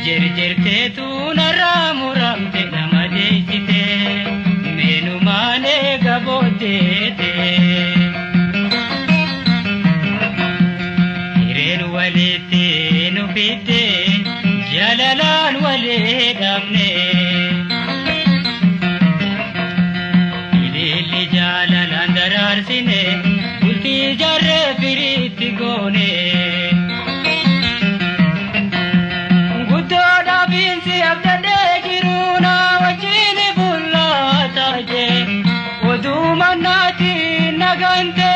Jirjirte tu naramuramte namadejite menumane gabotete Iren walite nufite jalalan walidamne Ilili jalalan dararsine ulti jarre firiti gone Nagante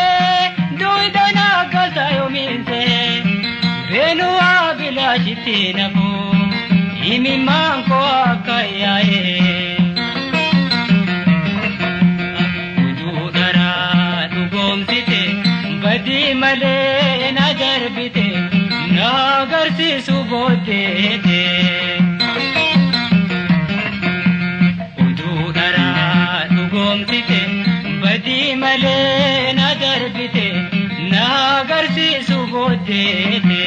duidana kasayo minte Venu abila jitina ko imi manko akayae Ududara tugom site badi male nagar bite nagar si subote te Ududara tugom site badi male nagar bite nagar si subote te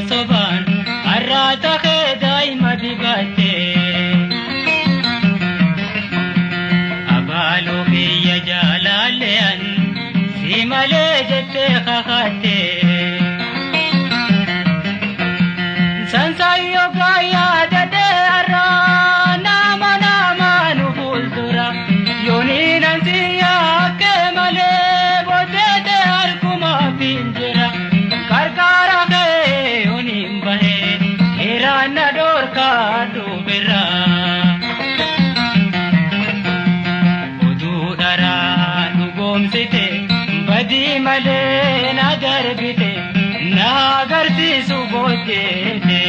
soban arrata khedai madibate abalu biya jalalean simale jette khakhate sansayo gaya dade arra nama nama nubultura yoni nansiya ke male bodete arkuma pinjera karkara Nador ka dubera Ududara dugom site badi male nagar bite nagar si subote te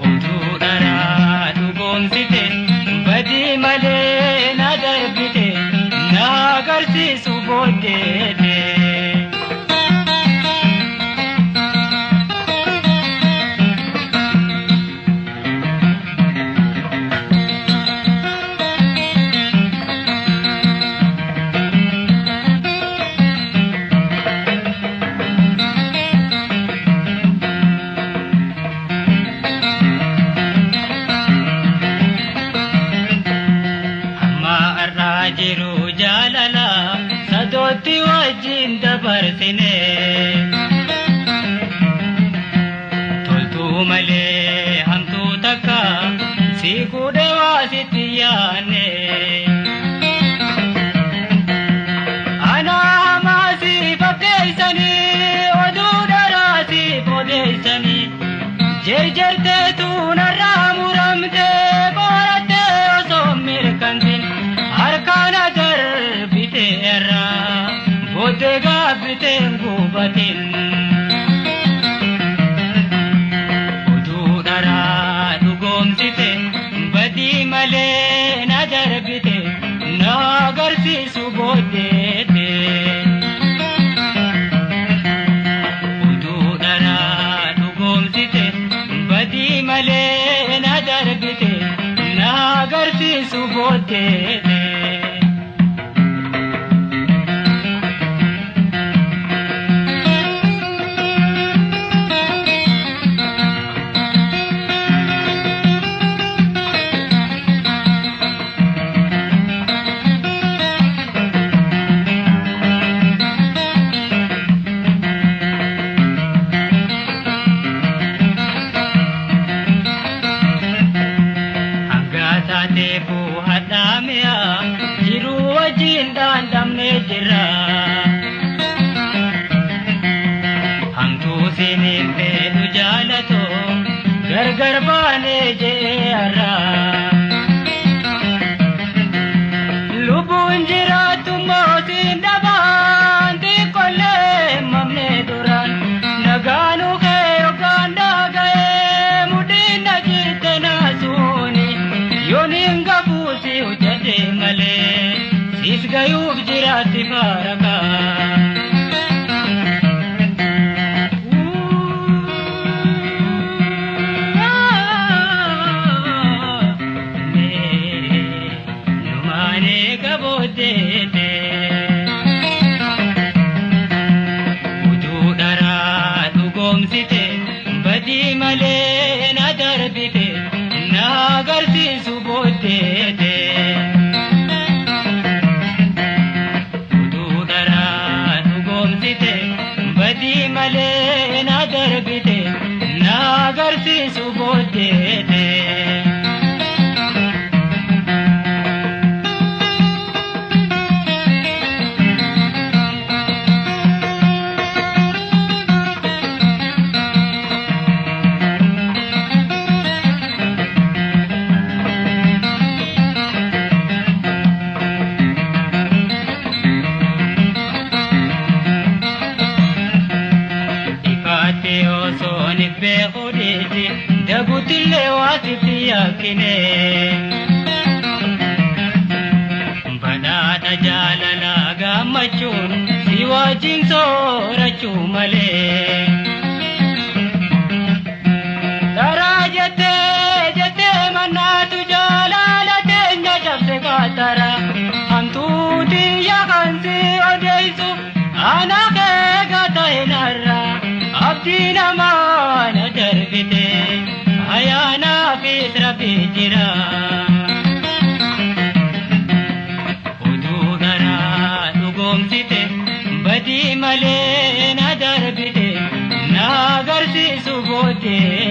Ududara dugom site badi male nagar bite nagar si subote te Jiru jalala sadoti wajin dabarsine Toltu male hamtu taka siku dewa sitiyane Ana hamasi bakeisani odudara si bodeisani Jerjerte tu naramuramte borate osomir kantin Arkana dar bite era bodega bite gubatin Ududara dugom site badi male nagar bite nagar si subote te Ududara dugom site badi male nagar bite nagar si subote te jiru wajin dandamne jira hamtu sinin pedu jalato gargar bane je ara lubun jira tumo sindaban di kolle mamne duran naganu ke oganda gae mudin najitena suni yoninga busi dhayuuf jiraatti faarakaa. Badhaadha jaalala gammachuun si wajjin soorachuu malee. Daraa jettee mannaatu jaalala teenya cabse kaatara. Hamtuuti yaakansi odeessu ana keega ta'inarra. Abdii namaa na darbite ayyaana fi sirbi jira. Badii malee na darbite na agarsiisu booddee.